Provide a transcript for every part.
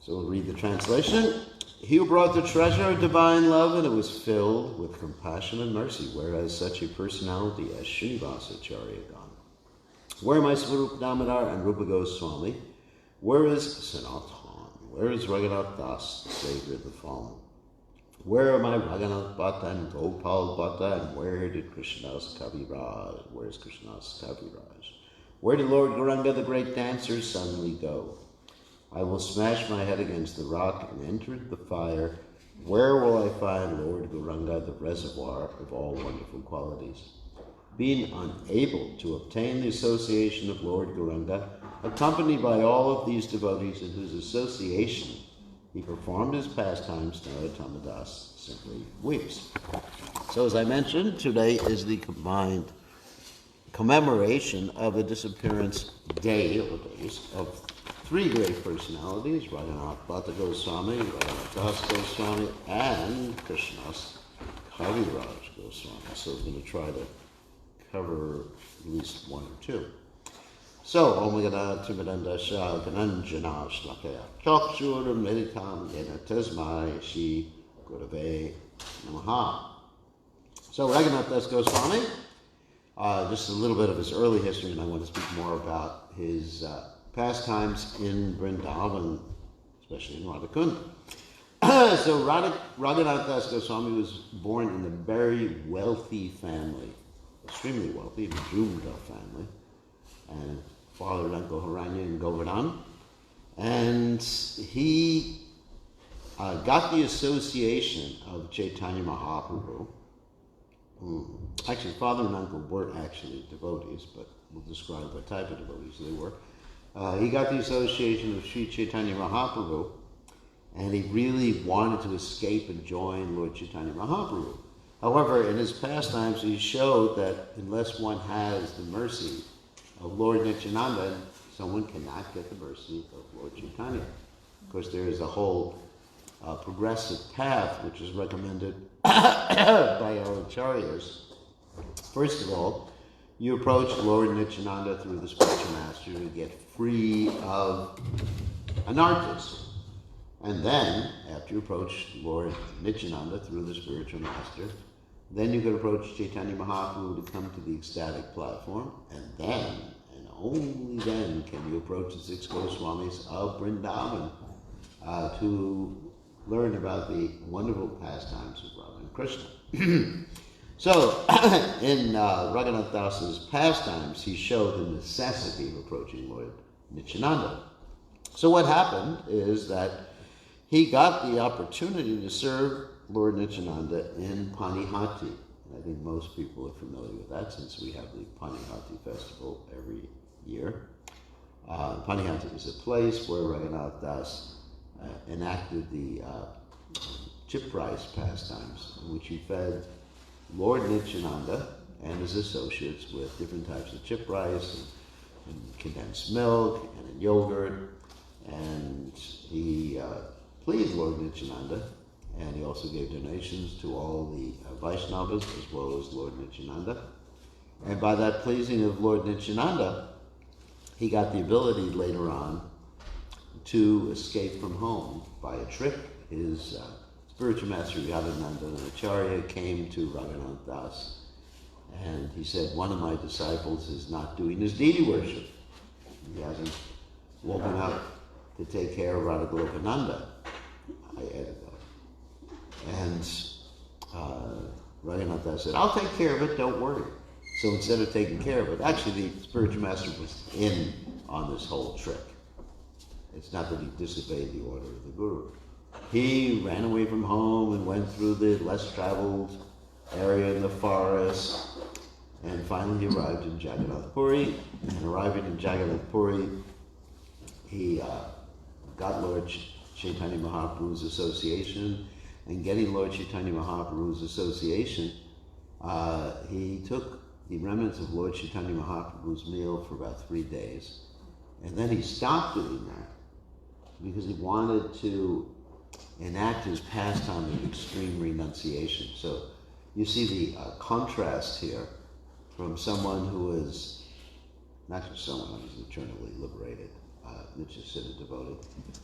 So we'll read the translation. He who brought the treasure of divine love, and it was filled with compassion and mercy, whereas such a personality as Srinivasa Acharya gone. Where my Swarup Damodar and Rupa Goswami? Where is Sanatan? Where is Ragunath Das, the Savior of the fallen? Where are my Ragunath Bhatta and Gopal Bhatta, and where did Krishna's Kaviraj? Where is Krishna's Kaviraj? Where did Lord Gauranga, the great dancer, suddenly go? I will smash my head against the rock and enter the fire. Where will I find Lord Gauranga, the reservoir of all wonderful qualities? Being unable to obtain the association of Lord Gauranga, accompanied by all of these devotees in whose association he performed his pastimes, Narottama Das simply weeps. So as I mentioned, today is the combined commemoration of the disappearance day or days of three great personalities, Ragunath Bhatta Goswami, Ragunath Das Goswami, and Krishna's Kaviraj Goswami. So we're going to try to cover at least one or two. So, Om Gana Timiranda Shah Gananjana Shlakaya Chokshura Meditam Yena Tasmai Shi Gurave Namaha. So, Ragunath Das Goswami, just a little bit of his early history, and I want to speak more about his pastimes in Vrindavan, especially in Radhakund. So Ragunath Das Goswami was born in a very wealthy family, extremely wealthy, a Majumdar family, and father and uncle Haranya and Govardhan. And he got the association of Chaitanya Mahaprabhu. Actually, father and uncle weren't actually devotees, but we'll describe what type of devotees they were. He got the association of Sri Chaitanya Mahaprabhu, and he really wanted to escape and join Lord Chaitanya Mahaprabhu. However, in his pastimes, he showed that unless one has the mercy of Lord Nityananda, someone cannot get the mercy of Lord Chaitanya. Of course, there is a whole progressive path which is recommended by our acharyas. First of all, you approach Lord Nityananda through the spiritual master to get free of anarthas. And then, after you approach Lord Nityananda through the spiritual master, then you can approach Chaitanya Mahaprabhu to come to the ecstatic platform, and then, and only then, can you approach the six Goswamis of Vrindavan to learn about the wonderful pastimes of Radha and Krishna. So, in Ragunath Das's pastimes, he showed the necessity of approaching Lord Nityananda. So what happened is that he got the opportunity to serve Lord Nityananda in Panihati. And I think most people are familiar with that since we have the Panihati festival every year. Panihati is a place where Ragunath Das enacted the chip rice pastimes, in which he fed Lord Nityananda and his associates with different types of chip rice and condensed milk and yogurt. And he pleased Lord Nityananda, and he also gave donations to all the Vaishnavas as well as Lord Nityananda. And by that pleasing of Lord Nityananda, he got the ability later on to escape from home by a trick. His spiritual master Yadunanda Acharya came to Ragunath Das, and he said, one of my disciples is not doing his deity worship. He hasn't woken up to take care of Radha Gopananda. I added that. And Ragunath Das said, I'll take care of it, don't worry. So instead of taking care of it, actually the spiritual master was in on this whole trick. It's not that he disobeyed the order of the Guru. He ran away from home and went through the less traveled area in the forest, and finally he arrived in Jagannath Puri. And arriving in Jagannath Puri, he got Lord Chaitanya Mahaprabhu's association, and getting Lord Chaitanya Mahaprabhu's association, he took the remnants of Lord Chaitanya Mahaprabhu's meal for about 3 days, and then he stopped doing that because he wanted to enact his pastime of extreme renunciation. So you see the contrast here from someone who is not just someone who's eternally liberated, Nityasiddha devotee,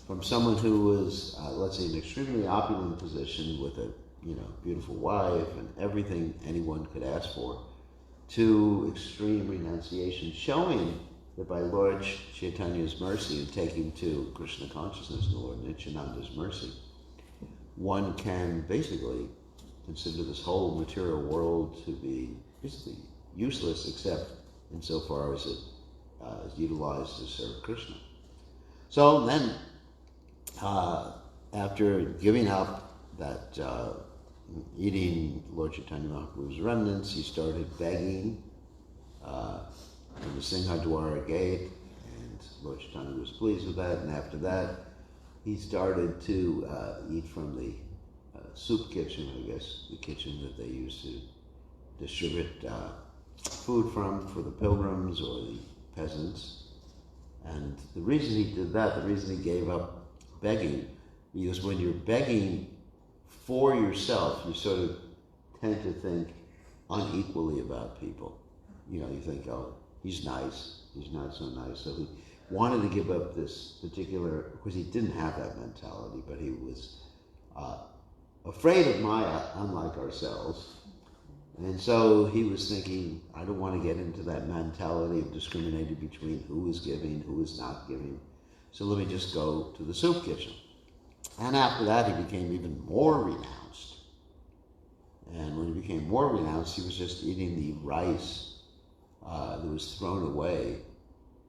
from someone who was, let's say, in an extremely opulent position with a beautiful wife and everything anyone could ask for, to extreme renunciation, showing that by Lord Chaitanya's mercy and taking to Krishna consciousness, the Lord Nityananda's mercy, one can basically consider this whole material world to be basically useless except insofar as it is utilized to serve Krishna. So then, after giving up that eating Lord Chaitanya Mahaprabhu's remnants, he started begging in the Singhadwara gate, and Lord Chaitanya was pleased with that. And after that, he started to eat from the soup kitchen, I guess, the kitchen that they used to distribute food from for the pilgrims or the peasants. And the reason he did that, the reason he gave up begging, because when you're begging for yourself, you sort of tend to think unequally about people. You think, oh, he's nice, he's not so nice. So he wanted to give up this particular, because he didn't have that mentality, but he was afraid of Maya, unlike ourselves. And so he was thinking, I don't want to get into that mentality of discriminating between who is giving, who is not giving. So let me just go to the soup kitchen. And after that, he became even more renounced. And when he became more renounced, he was just eating the rice that was thrown away,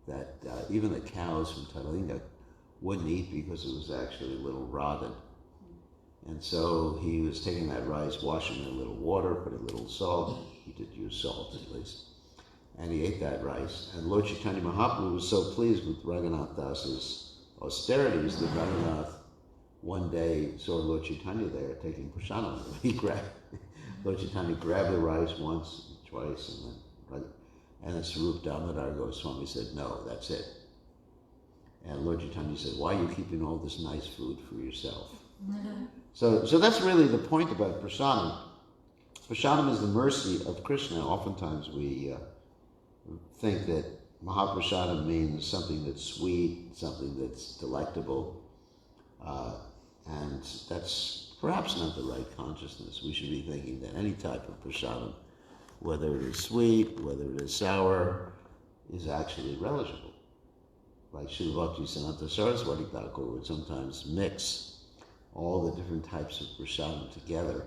that even the cows from Tailinga wouldn't eat because it was actually a little rotted. And so he was taking that rice, washing it in a little water, put a little salt. He did use salt at least. And he ate that rice. And Lord Chaitanya Mahaprabhu was so pleased with Ragunath Dasa's austerities that Ragunath one day saw Lord Chaitanya there taking prasadam. Lord Chaitanya grabbed the rice once, twice, and then Swarup Damodar Goswami said, no, that's it. And Lord Chaitanya said, why are you keeping all this nice food for yourself? So that's really the point about prasadam. Prasadam is the mercy of Krishna. Oftentimes we think that Mahaprasadam means something that's sweet, something that's delectable, and that's perhaps not the right consciousness. We should be thinking that any type of prasadam, whether it is sweet, whether it is sour, is actually relishable. Like Srila Bhaktisiddhanta Saraswati Thakur would sometimes mix all the different types of prasadam together,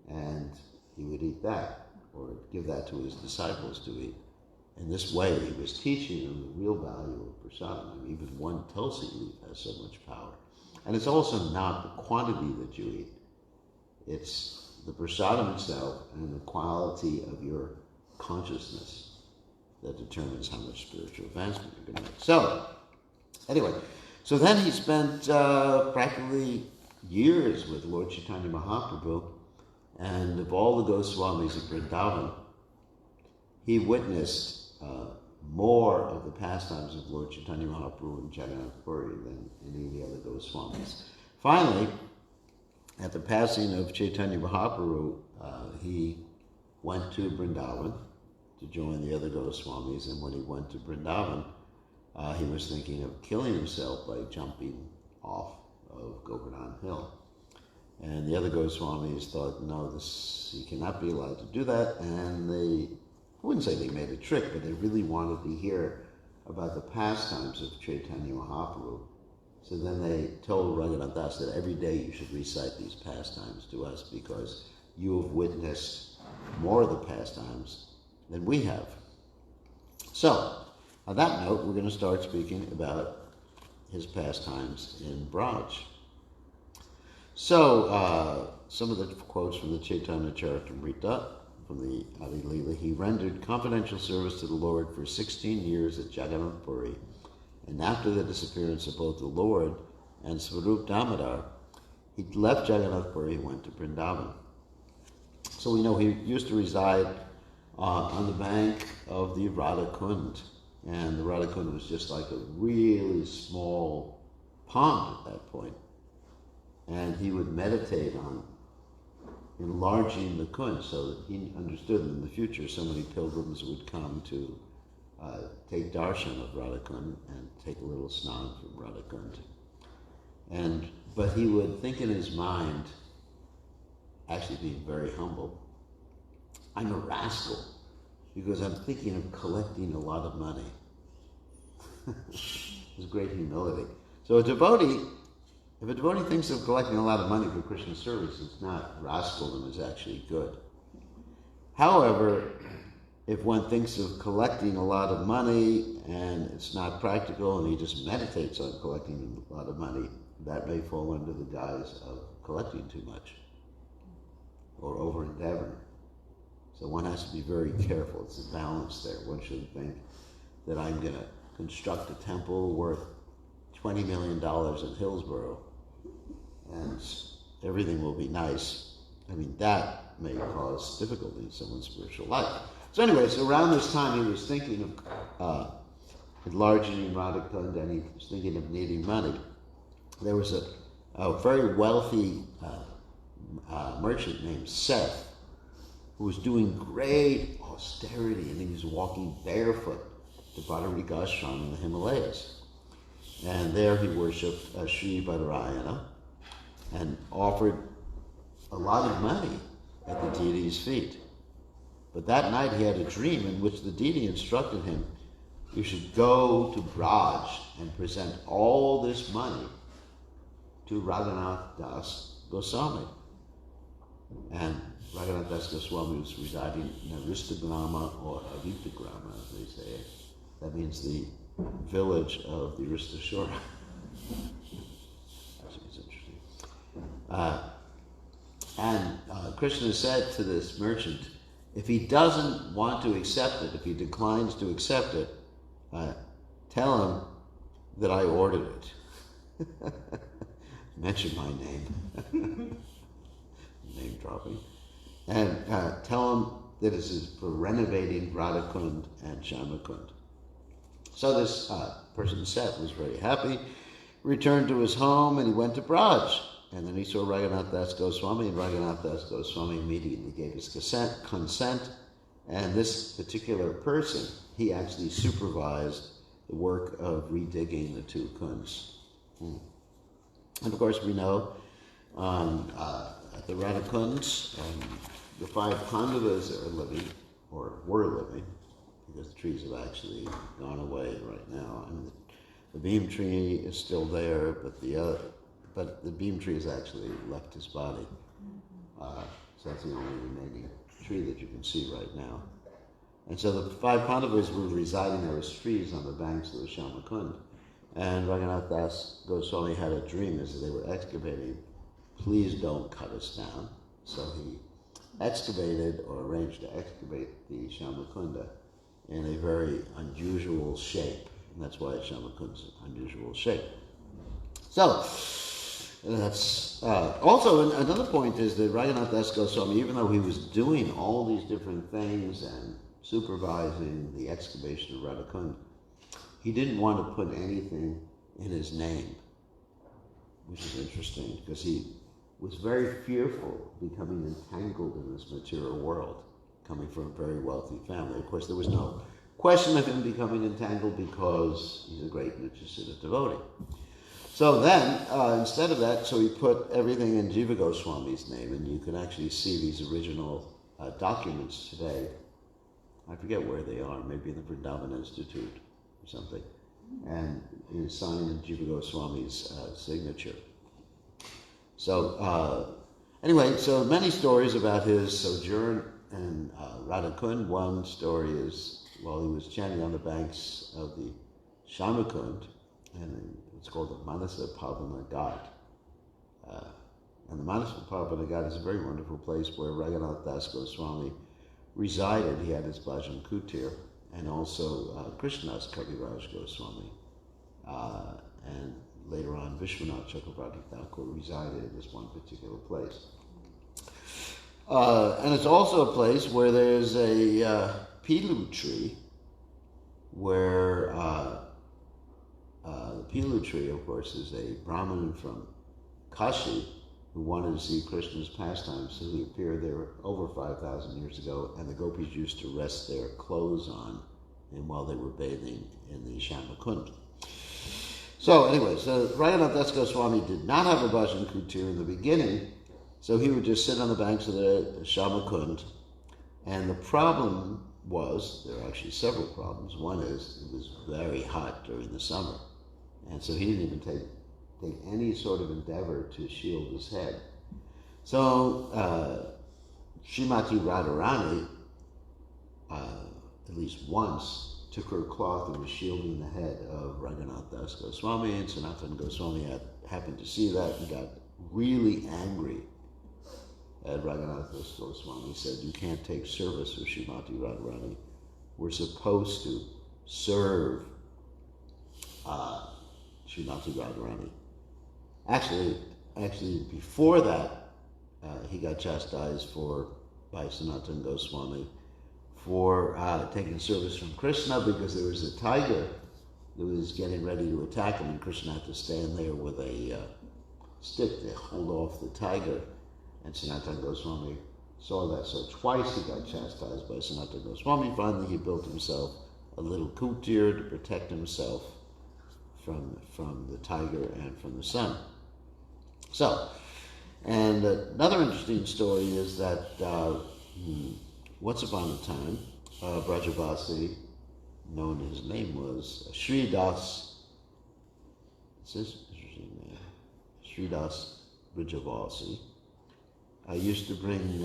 and he would eat that, or give that to his disciples to eat. In this way, he was teaching them the real value of prasadam. I mean, even one tulsi leaf has so much power. And it's also not the quantity that you eat. It's the prasadam itself and the quality of your consciousness that determines how much spiritual advancement you're going to make. So, anyway, so then he spent practically years with Lord Chaitanya Mahaprabhu, and of all the Goswamis of Vrindavan, he witnessed more of the pastimes of Lord Chaitanya Mahaprabhu and Jagannath Puri than any of the other Goswamis. Finally, at the passing of Chaitanya Mahaprabhu, he went to Vrindavan to join the other Goswamis, and when he went to Vrindavan, he was thinking of killing himself by jumping off of Govardhan Hill. And the other Goswamis thought, no, he cannot be allowed to do that, and I wouldn't say they made a trick, but they really wanted to hear about the pastimes of Chaitanya Mahaprabhu. So then they told Ragunath Das that every day you should recite these pastimes to us because you have witnessed more of the pastimes than we have. So, on that note, we're going to start speaking about his pastimes in Braj. So, some of the quotes from the Chaitanya Charitamrita, from the Adi Leela. He rendered confidential service to the Lord for 16 years at Jagannath Puri, and after the disappearance of both the Lord and Swarup Damodar, he left Jagannath Puri and went to Vrindavan. So we know he used to reside on the bank of the Radha Kund, and the Radha Kund was just like a really small pond at that point. And he would meditate on enlarging the Kund so that he understood that in the future so many pilgrims would come to take darshan of Radhakund and take a little snan from Radhakund. But he would think in his mind, actually being very humble, I'm a rascal because I'm thinking of collecting a lot of money. There's great humility. So if a devotee thinks of collecting a lot of money for Krishna service, it's not rascaldom, it's actually good. However, if one thinks of collecting a lot of money and it's not practical and he just meditates on collecting a lot of money, that may fall under the guise of collecting too much or over-endeavoring. So one has to be very careful. It's a balance there. One shouldn't think that I'm going to construct a temple worth $20 million in Hillsborough and everything will be nice. I mean, that may cause difficulty in someone's spiritual life. So anyway, so around this time he was thinking of enlarging Radhakund, and he was thinking of needing money. There was a very wealthy merchant named Seth who was doing great austerity, and he was walking barefoot to Bhattacharya Ashram in the Himalayas. And there he worshipped Sri Badarayana and offered a lot of money at the deity's feet. But that night he had a dream in which the deity instructed him, you should go to Braj and present all this money to Ragunath Das Goswami. And Ragunath Das Goswami was residing in Aristagrama or Avitagrama, as they say. That means the village of the Aristashura. Actually, it's interesting. Krishna said to this merchant, if he doesn't want to accept it, if he declines to accept it, tell him that I ordered it. Mention my name. Name dropping. And tell him that this is for renovating Radhakund and Shyamakund. So this person, Seth, was very happy, returned to his home, and he went to Braj. And then he saw Raghunath Das Goswami, and Raghunath Das Goswami immediately gave his consent. And this particular person, he actually supervised the work of redigging the two kunds. And of course we know at the Radhakunds, the 5 Pandavas are living, or were living, because the trees have actually gone away right now. I mean, the beam tree is still there, but the beam tree has actually left his body. So that's the only remaining tree that you can see right now. And so the 5 Pandavas were residing there as trees on the banks of the Shyamakund. And Raghunath Das Goswami had a dream as they were excavating, please don't cut us down. So he excavated, or arranged to excavate, the Shyamakunda in a very unusual shape. And that's why Shyamakund's an unusual shape. So, that's also another point is that Raghunath Das Goswami, even though he was doing all these different things and supervising the excavation of Radhakund, he didn't want to put anything in his name, which is interesting because he was very fearful of becoming entangled in this material world, coming from a very wealthy family. Of course, there was no question of him becoming entangled because he's a great Nityasiddha devotee. So then, instead of that, so he put everything in Jiva Goswami's name, and you can actually see these original documents today. I forget where they are, maybe in the Vrindavan Institute or something, and it is signed in Jiva Goswami's signature. So anyway, so many stories about his sojourn in Radhakund. One story is while he was chanting on the banks of the Shyamakund, and it's called the Manasa Pavana Ghat. And the Manasa Pavana Ghat is a very wonderful place where Raghunath Das Goswami resided. He had his Bhajan Kutir, and also Krishnadas Kaviraj Goswami. And later on, Vishwanath Chakravarti Thakur resided in this one particular place. And it's also a place where there's a pilu tree, where the pilu tree, of course, is a Brahmin from Kashi who wanted to see Krishna's pastimes, so he appeared there over 5,000 years ago, and the gopis used to rest their clothes on and while they were bathing in the Shamakund. So anyway, so Ragunath Das Goswami did not have a bhajan kutir in the beginning, so he would just sit on the banks of the Shamakund, and the problem was, there are actually several problems. One is it was very hot during the summer, and so he didn't even take any sort of endeavor to shield his head. So Srimati Radharani, at least once, took her cloth and was shielding the head of Ragunath Das Goswami, and Sanatana Goswami happened to see that and got really angry at Ragunath Das Goswami. He said, "You can't take service with Srimati Radharani. We're supposed to serve Srimati Radharani." Actually, before that, he got chastised by Sanatana Goswami for taking service from Krishna, because there was a tiger that was getting ready to attack him, and Krishna had to stand there with a stick to hold off the tiger. And Sanatana Goswami saw that, so twice he got chastised by Sanatana Goswami. Finally, he built himself a little kutir to protect himself from the tiger and from the sun. So, and another interesting story is that once upon a time, Brajavasi, his name was Sridas, Sridas Brajavasi, used to bring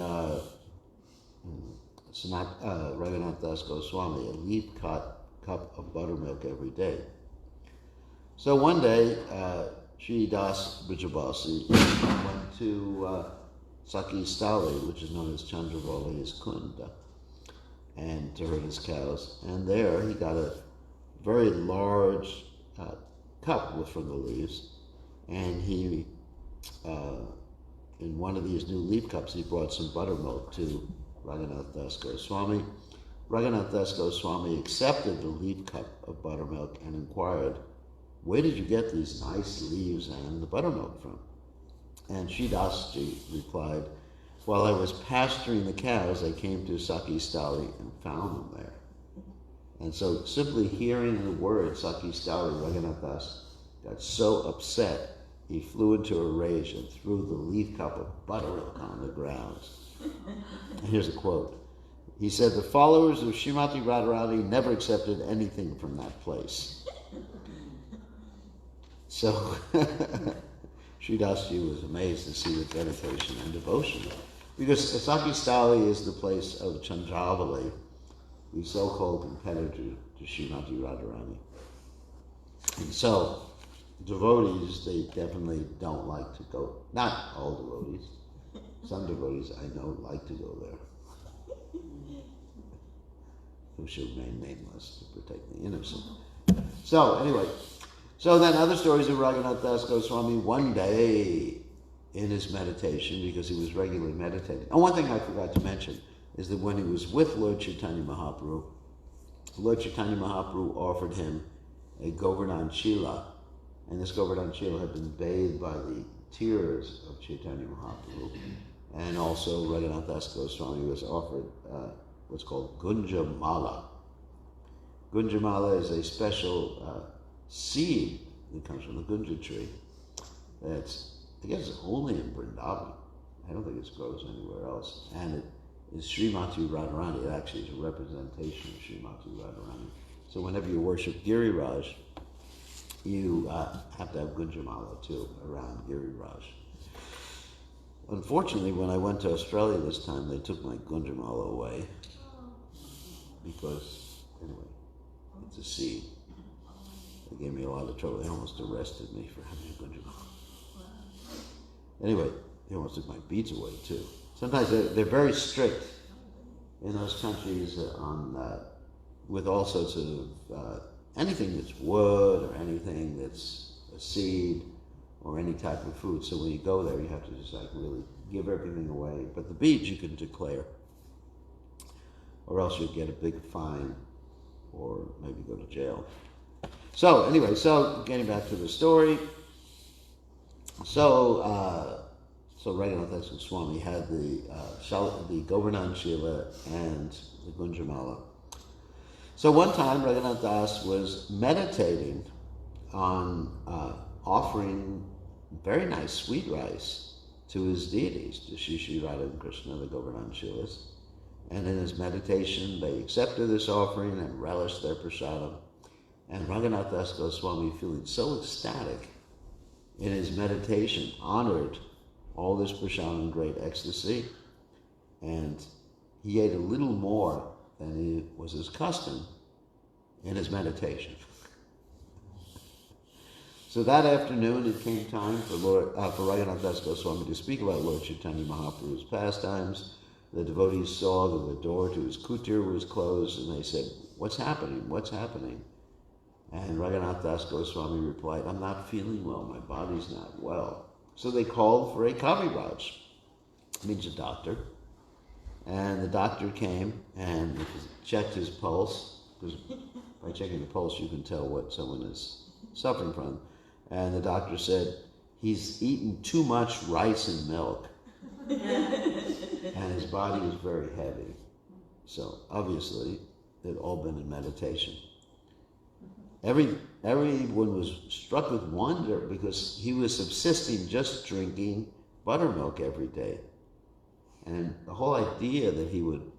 Ragunath Das Goswami a leaf cup of buttermilk every day. So one day, Sridas Brajavasi went to Saki Stali, which is known as Chandravali's Kunda, and to herd his cows. And there he got a very large cup from the leaves, and he, in one of these new leaf cups, he brought some buttermilk to Ragunath Das Goswami. Ragunath Das Goswami accepted the leaf cup of buttermilk and inquired, "Where did you get these nice leaves and the buttermilk from?" And Sridasji replied, "While I was pasturing the cows, I came to Saki Stali and found them there." And so simply hearing the word Saki Stali, Ragunath Das got so upset, he flew into a rage and threw the leaf cup of buttermilk on the ground. And here's a quote. He said, "The followers of Srimati Radharani never accepted anything from that place." So Sridasji was amazed to see the dedication and devotion. Because Saki Stali is the place of Chandravali, the so-called competitor to Srimati Radharani. And so devotees, they definitely don't like to go. Not all devotees. Some devotees I know like to go there, who should remain nameless to protect the innocent. So anyway, so then other stories of Ragunath Das Goswami, one day in his meditation, because he was regularly meditating. And one thing I forgot to mention is that when he was with Lord Chaitanya Mahaprabhu, Lord Chaitanya Mahaprabhu offered him a Govardhan Shila, and this Govardhan Shila had been bathed by the tears of Chaitanya Mahaprabhu. And also Ragunath Das Goswami was offered what's called Gunja Mala. Gunja Mala is a special seed that comes from the Gunja tree. That's, I guess, only in Vrindavan. I don't think it grows anywhere else. And it is Srimati Radharani. It actually is a representation of Srimati Radharani. So whenever you worship Giriraj, you have to have Gunjamala too around Giriraj. Unfortunately, when I went to Australia this time, they took my Gunjamala away. Because, anyway, it's a seed. They gave me a lot of trouble. They almost arrested me for having a Gunjamala. Anyway, they almost took my beads away too. Sometimes they're very strict in those countries with all sorts of anything that's wood or anything that's a seed or any type of food. So when you go there, you have to just like really give everything away. But the beads you can declare, or else you'll get a big fine or maybe go to jail. So anyway, so getting back to the story. So Ragunath Das Goswami had the Govardhan Shila and the Gunjamala. So one time Raghunath Das was meditating on offering very nice sweet rice to his deities, to Shri Radha and Krishna, the Govardhanshilas. And in his meditation, they accepted this offering and relished their prasadam. And Raghunath Das Goswami, feeling so ecstatic in his meditation, honored all this prasadam in great ecstasy. And he ate a little more than was his custom in his meditation. So that afternoon, it came time for Raghunath Das Goswami to speak about Lord Chaitanya Mahaprabhu's pastimes. The devotees saw that the door to his kutir was closed, and they said, "What's happening? What's happening?" And Raghunath Das Goswami replied, "I'm not feeling well. My body's not well." So they called for a Kaviraj, means a doctor. And the doctor came and checked his pulse, because by checking the pulse you can tell what someone is suffering from. And the doctor said, "He's eaten too much rice and milk." And his body was very heavy. So obviously, they'd all been in meditation. Everyone was struck with wonder because he was subsisting just drinking buttermilk every day. And the whole idea that he would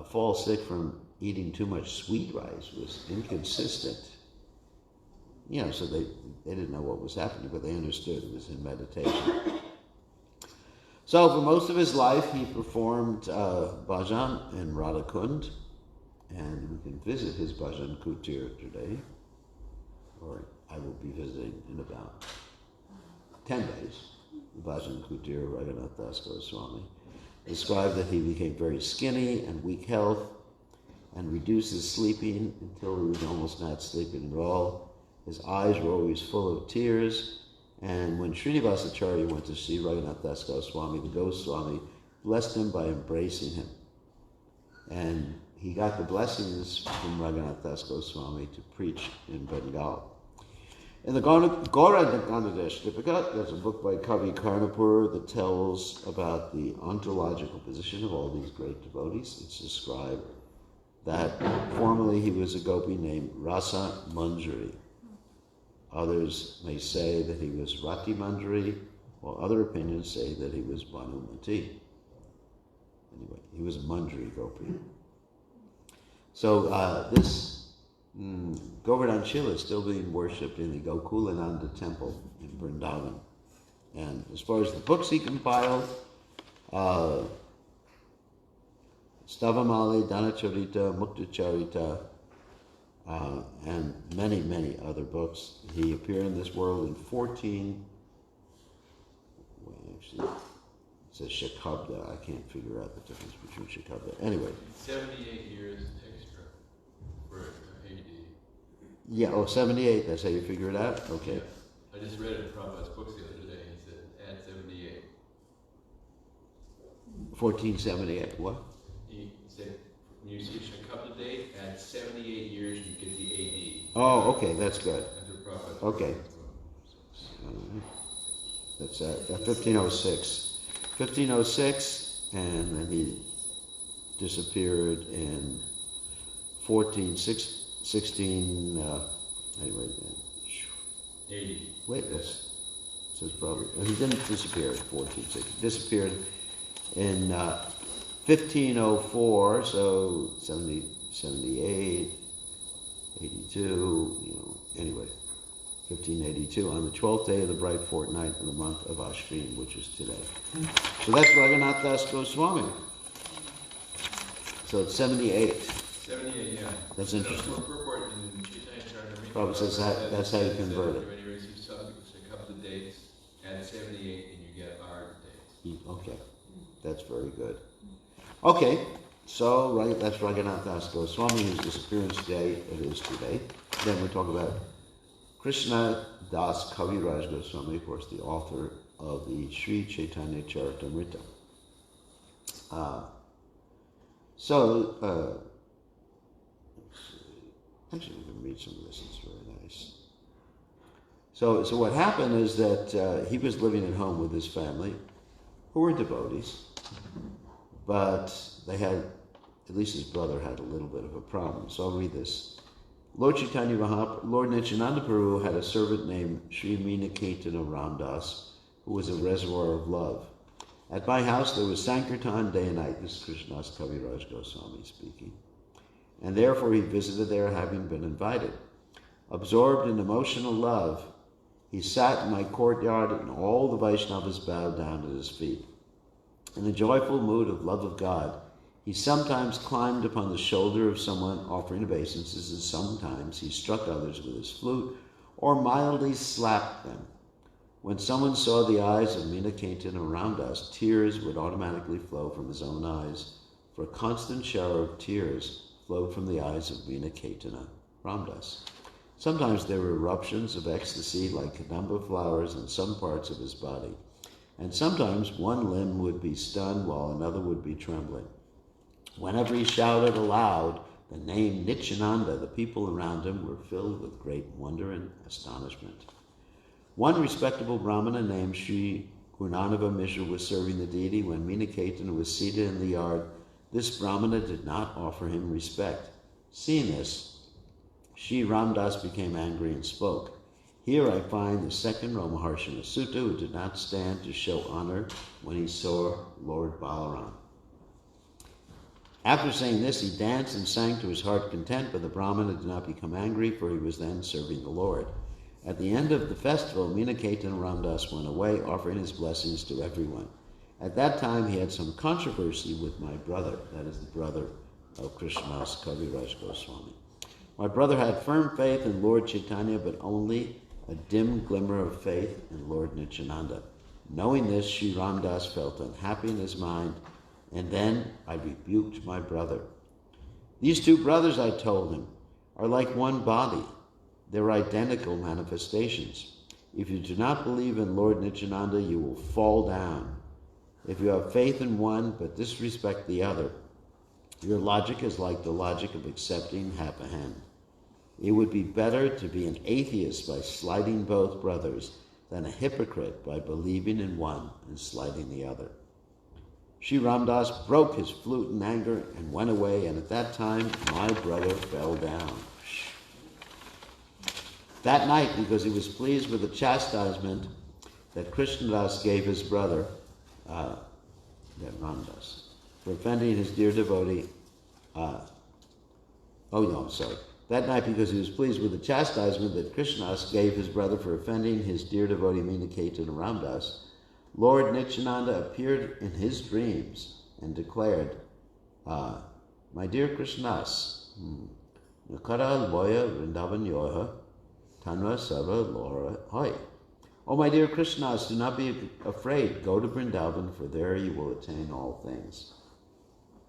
fall sick from eating too much sweet rice was inconsistent. So they didn't know what was happening, but they understood it was in meditation. So for most of his life, he performed bhajan in Radhakund, and we can visit his bhajan kutir today, or I will be visiting in about 10 days. Bhajan kutir Raghunath Das Goswami described that he became very skinny and weak health, and reduced his sleeping until he was almost not sleeping at all. His eyes were always full of tears. And when Srinivasacharya went to see Raghunath Das Goswami, the Goswami blessed him by embracing him. And he got the blessings from Raghunath Das Goswami to preach in Bengal. In the Gaura-Ganadash Dipika, there's a book by Kavi Karnapur that tells about the ontological position of all these great devotees. It's described that formerly he was a gopi named Rasa Manjari. Others may say that he was Rati Manjari, while other opinions say that he was Bhanumati. Anyway, he was a Manjari gopi. So this Govardhanshila is still being worshipped in the Gokulananda temple in Vrindavan. And as far as the books he compiled, Stavamali, Dhanacharita, Muktacharita, and many, many other books. He appeared in this world in 14, actually, it says Shakabda. I can't figure out the difference between Shakabda. Anyway. 78 years extra for AD. Yeah, 78, that's how you figure it out? Okay. Yeah. I just read it in Prabhupada's books the other day, and he said, add 78. 1478, what? He said, when you see Shakabda date, add 78 years, you get the AD. Oh, okay, that's good. Okay. That's 1506. 1506, and then he disappeared in 16, anyway. 80. Wait, this says probably, he didn't disappear in 1460. He disappeared in 1504, so 70, 78, 82, anyway, 1582, on the 12th day of the bright fortnight in the month of Ashvin, which is today. So that's Raghunath Das Goswami. So it's 78. 78, yeah. That's interesting. Probably Probably says that's how you convert it. When you receive Shakabda dates, add 78 and you get our dates. Okay, that's very good. Okay, so that's Raghunath Das Goswami, whose disappearance day it is today. Then we talk about Krishna Das Kaviraj Goswami, of course, the author of the Sri Chaitanya Charitamrita. Actually, we can read some of this, it's very nice. So what happened is that he was living at home with his family, who were devotees, but they had at least his brother had a little bit of a problem. So I'll read this. Lord Chaitanya Mahaprabhu, Lord Nityananda Prabhu had a servant named Sri Meenakirtana Ramdas, who was a reservoir of love. At my house there was Sankirtan day and night. This is Krishnadas Kaviraj Goswami speaking. And therefore he visited there, having been invited. Absorbed in emotional love, he sat in my courtyard, and all the Vaishnavas bowed down at his feet. In a joyful mood of love of God, he sometimes climbed upon the shoulder of someone offering obeisances, and sometimes he struck others with his flute or mildly slapped them. When someone saw the eyes of Meenakirtana around us, tears would automatically flow from his own eyes, for a constant shower of tears flowed from the eyes of Meenakirtana Ramdas. Sometimes there were eruptions of ecstasy like kadamba flowers in some parts of his body, and sometimes one limb would be stunned while another would be trembling. Whenever he shouted aloud the name Nityananda, the people around him were filled with great wonder and astonishment. One respectable Brahmana named Sri Gurnanava Mishra was serving the deity. When Meenakirtana was seated in the yard, this Brahmana did not offer him respect. Seeing this, Sri Ramdas became angry and spoke. Here I find the second Ramaharshana Sutta who did not stand to show honor when he saw Lord Balaram. After saying this, he danced and sang to his heart's content, but the Brahmana did not become angry, for he was then serving the Lord. At the end of the festival, Meenakirtana Ramdas went away, offering his blessings to everyone. At that time, he had some controversy with my brother, that is the brother of Krishnadas Kaviraj Goswami. My brother had firm faith in Lord Chaitanya, but only a dim glimmer of faith in Lord Nityananda. Knowing this, Sri Ramdas felt unhappy in his mind, and then I rebuked my brother. These two brothers, I told him, are like one body. They're identical manifestations. If you do not believe in Lord Nityananda, you will fall down. If you have faith in one but disrespect the other, your logic is like the logic of accepting half a hen. It would be better to be an atheist by slighting both brothers than a hypocrite by believing in one and slighting the other. Sri Ramdas broke his flute in anger and went away, and at that time my brother fell down. That night, because he was pleased with the chastisement that Krishnadas gave his brother, Ramdas, for offending his dear devotee, That night, because he was pleased with the chastisement that Krishnadas gave his brother for offending his dear devotee Meenakirtana Ramdas, Lord Nityananda appeared in his dreams and declared, my dear Krishnadas, Nakara Loya Vrindavan Yoha, Tanra Sava Lora Hoy. Oh, my dear Krishnadas, do not be afraid. Go to Vrindavan, for there you will attain all things.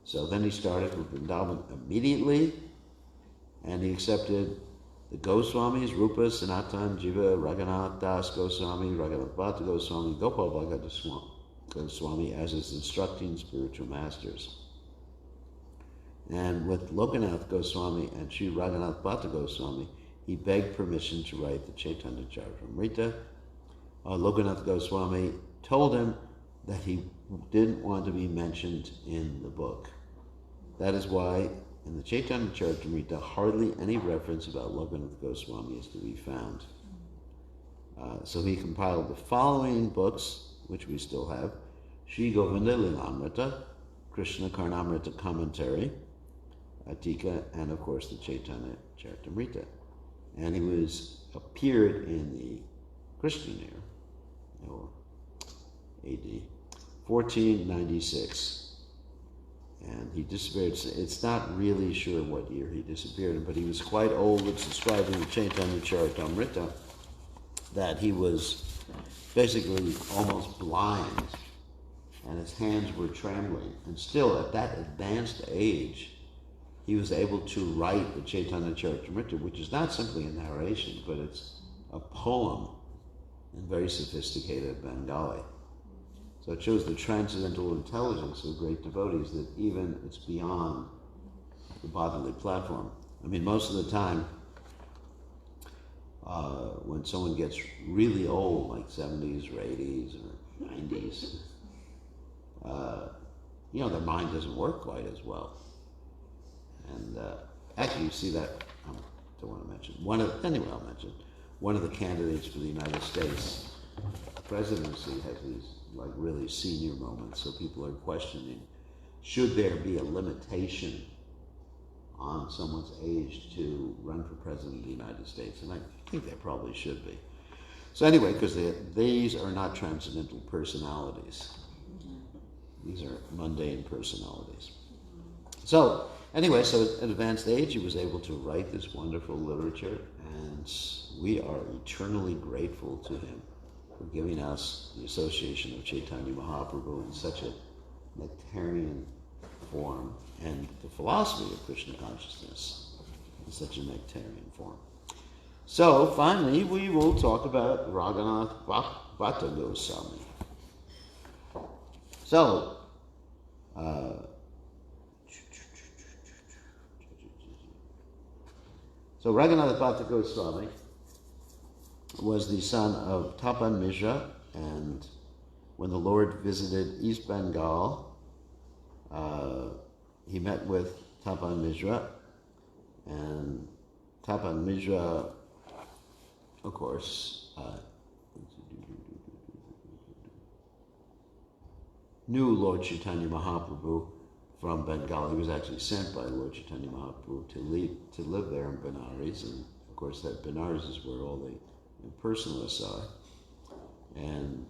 So then he started with Vrindavan immediately, and he accepted the Goswamis, Rupa, Sanatan, Jiva, Ragunath, Das Goswami, Ragunath Bhatta Goswami, Gopal Bhatta Goswami as his instructing spiritual masters. And with Lokanath Goswami and Sri Ragunath Bhatta Goswami, he begged permission to write the Chaitanya Charitamrita. Lokanath Goswami told him that he didn't want to be mentioned in the book. That is why in the Chaitanya Charitamrita, hardly any reference about Lokanath Goswami is to be found. So he compiled the following books, which we still have: Sri Govinda Lilamrita, Krishna Karnamrita Commentary, Atika, and of course the Chaitanya Charitamrita. And he appeared in the Christian year, or AD 1496. And he disappeared. It's not really sure what year he disappeared, but he was quite old. It's described in the Chaitanya Charitamrita that he was basically almost blind, and his hands were trembling. And still, at that advanced age, he was able to write the Chaitanya Charitamrita, which is not simply a narration, but it's a poem in very sophisticated Bengali. So it shows the transcendental intelligence of great devotees, that even it's beyond the bodily platform. I mean, most of the time, when someone gets really old, like 70s or 80s or 90s, their mind doesn't work quite as well. And actually, you see that, I don't want to mention, I'll mention, one of the candidates for the United States presidency has these like really senior moments, so people are questioning, should there be a limitation on someone's age to run for president of the United States? And I think there probably should be. So anyway, because these are not transcendental personalities. These are mundane personalities. So anyway, so at advanced age, he was able to write this wonderful literature, and we are eternally grateful to him for giving us the association of Chaitanya Mahaprabhu in such a nectarian form, and the philosophy of Krishna consciousness in such a nectarian form. So finally, we will talk about Ragunath Bhatta Goswami. So, Ragunath Bhatta Goswami was the son of Tapan Mishra, and when the Lord visited East Bengal, he met with Tapan Mishra, and Tapan Mishra, of course, knew Lord Chaitanya Mahaprabhu from Bengal. He was actually sent by Lord Chaitanya Mahaprabhu to live there in Benares, and of course that Benares is where all the impersonalists are. And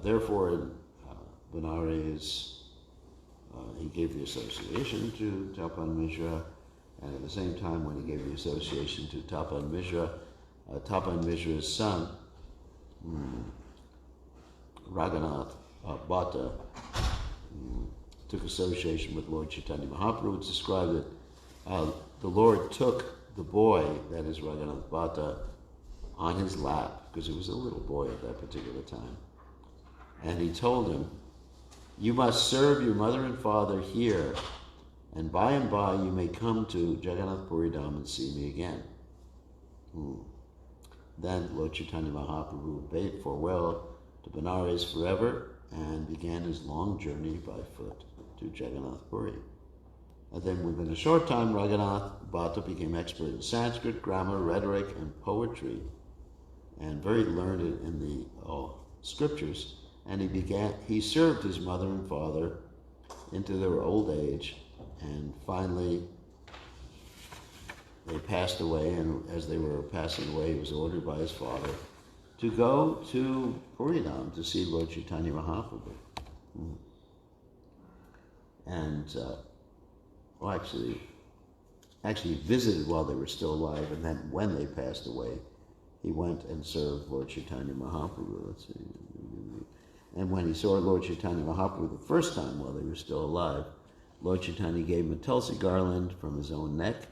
therefore in Benares, he gave the association to Tapan Mishra, and at the same time when he gave the association to Tapan Mishra's son, Ragunath Bhatta, took association with Lord Chaitanya Mahaprabhu. It's described that the Lord took the boy, that is Ragunath Bhatta, on his lap, because he was a little boy at that particular time. And he told him, "You must serve your mother and father here, and by you may come to Jagannath Puri Dham and see me again." Then Lord Chaitanya Mahaprabhu bade farewell to Benares forever and began his long journey by foot to Jagannath Puri. And then within a short time, Ragunath Bhatta became expert in Sanskrit, grammar, rhetoric, and poetry, and very learned in the scriptures. And he served his mother and father into their old age, and finally they passed away, and as they were passing away, he was ordered by his father to go to Puri Dham to see Lord Chaitanya Mahaprabhu. And actually visited while they were still alive, and then when they passed away, he went and served Lord Chaitanya Mahaprabhu. Let's see. And when he saw Lord Chaitanya Mahaprabhu the first time while they were still alive, Lord Chaitanya gave him a tulsi garland from his own neck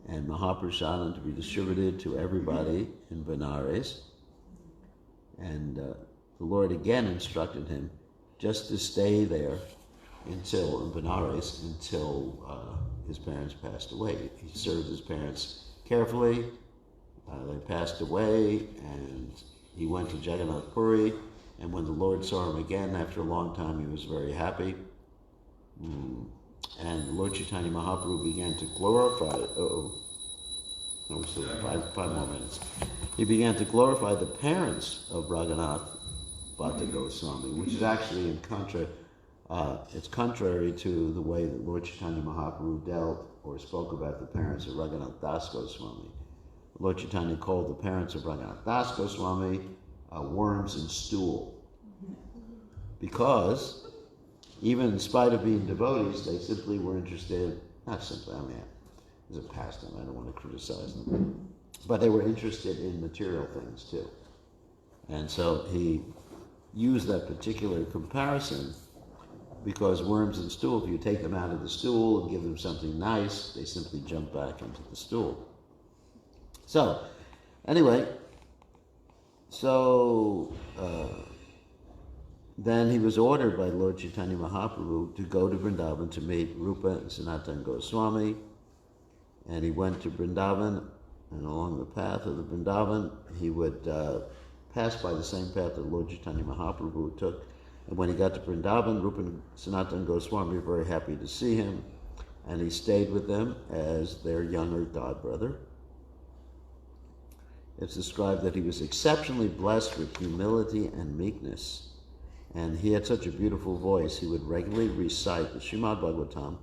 and Mahaprasadam to be distributed to everybody in Benares. And the Lord again instructed him just to stay there in Benares until his parents passed away. He served his parents carefully. They passed away, and he went to Jagannath Puri. And when the Lord saw him again after a long time, he was very happy. And Lord Chaitanya Mahaprabhu began to glorify. Five more minutes. He began to glorify the parents of Ragunath Bhatta Goswami, which is actually it's contrary to the way that Lord Chaitanya Mahaprabhu dealt or spoke about the parents of Raghunath Das Goswami. Lord Chaitanya called the parents of Raghunath Das Goswami worms in stool, because even in spite of being devotees, they simply were interested, not simply, it's a pastime, I don't want to criticize them, but they were interested in material things too. And so he used that particular comparison, because worms in stool, if you take them out of the stool and give them something nice, they simply jump back into the stool. So, anyway, then he was ordered by Lord Chaitanya Mahaprabhu to go to Vrindavan to meet Rupa and Sanatana Goswami. And he went to Vrindavan, and along the path of the Vrindavan, he would pass by the same path that Lord Chaitanya Mahaprabhu took. And when he got to Vrindavan, Rupa and Sanatana Goswami were very happy to see him. and he stayed with them as their younger godbrother. It's described that he was exceptionally blessed with humility and meekness, and he had such a beautiful voice, he would regularly recite the Srimad Bhagavatam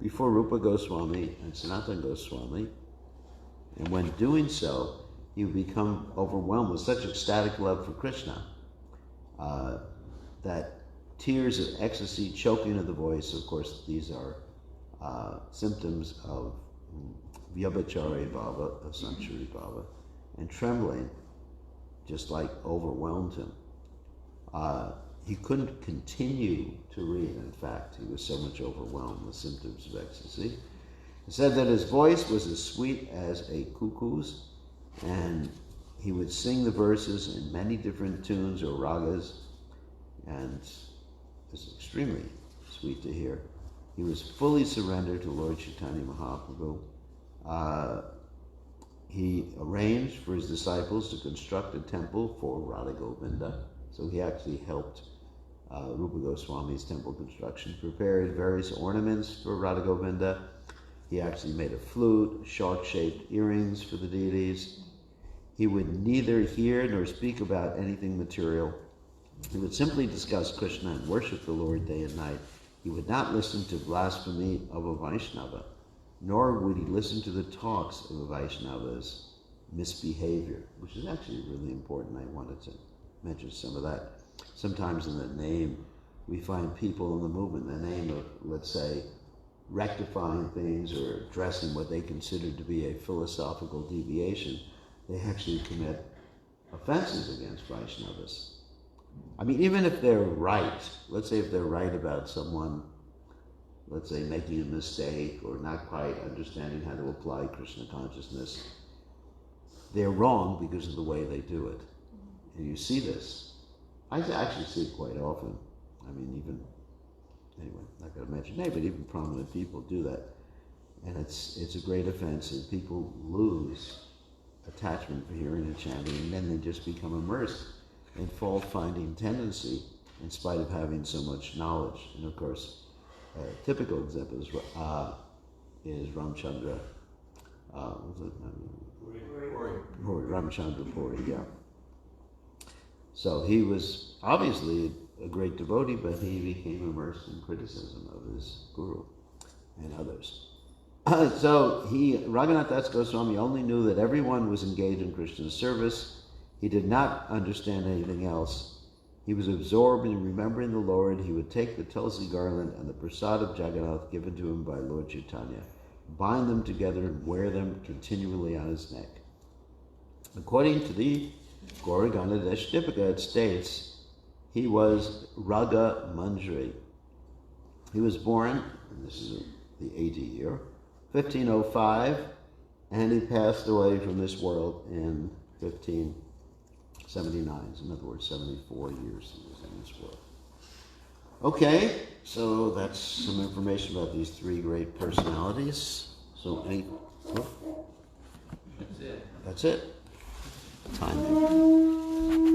before Rupa Goswami and Sanatana Goswami, and when doing so, he would become overwhelmed with such ecstatic love for Krishna that tears of ecstasy, choking of the voice, of course, these are symptoms of Vyabhachari Bhava, of Sanchari Bhava, and trembling just like overwhelmed him. He couldn't continue to read, in fact. He was so much overwhelmed with symptoms of ecstasy. It said that his voice was as sweet as a cuckoo's, and he would sing the verses in many different tunes or ragas, and it's extremely sweet to hear. He was fully surrendered to Lord Chaitanya Mahaprabhu. He arranged for his disciples to construct a temple for Radha Govinda. So he actually helped Rupa Goswami's temple construction, prepared various ornaments for Radha Govinda. He actually made a flute, shark-shaped earrings for the deities. He would neither hear nor speak about anything material. He would simply discuss Krishna and worship the Lord day and night. He would not listen to blasphemy of a Vaishnava, nor would he listen to the talks of a Vaishnava's misbehavior, which is actually really important. I wanted to mention some of that. Sometimes in the name, we find people in the movement, in the name of, let's say, rectifying things or addressing what they consider to be a philosophical deviation, they actually commit offenses against Vaishnavas. I mean, even if they're right, let's say if they're right about someone, let's say making a mistake or not quite understanding how to apply Krishna consciousness, they're wrong because of the way they do it. And you see this. I actually see it quite often. I mean, even, anyway, not going to mention names, but even prominent people do that. And it's a great offense, and people lose attachment for hearing and chanting, and then they just become immersed in fault-finding tendency in spite of having so much knowledge. And of course, a typical example is Ramchandra. What was it? Puri. Ramchandra Puri, yeah. So he was obviously a great devotee, but he became immersed in criticism of his guru and others. So Ragunath Das Goswami only knew that everyone was engaged in Krishna's service. He did not understand anything else. He was absorbed in remembering the Lord. He would take the Tulsi garland and the prasad of Jagannath given to him by Lord Chaitanya, bind them together and wear them continually on his neck. According to the Gauragana Dashtipika, it states he was Raga Manjari. He was born, and this is the AD year, 1505, and he passed away from this world in 1579. In other words, 74 years he was in this world. Okay, so that's some information about these three great personalities. So That's it. That's it. Timing.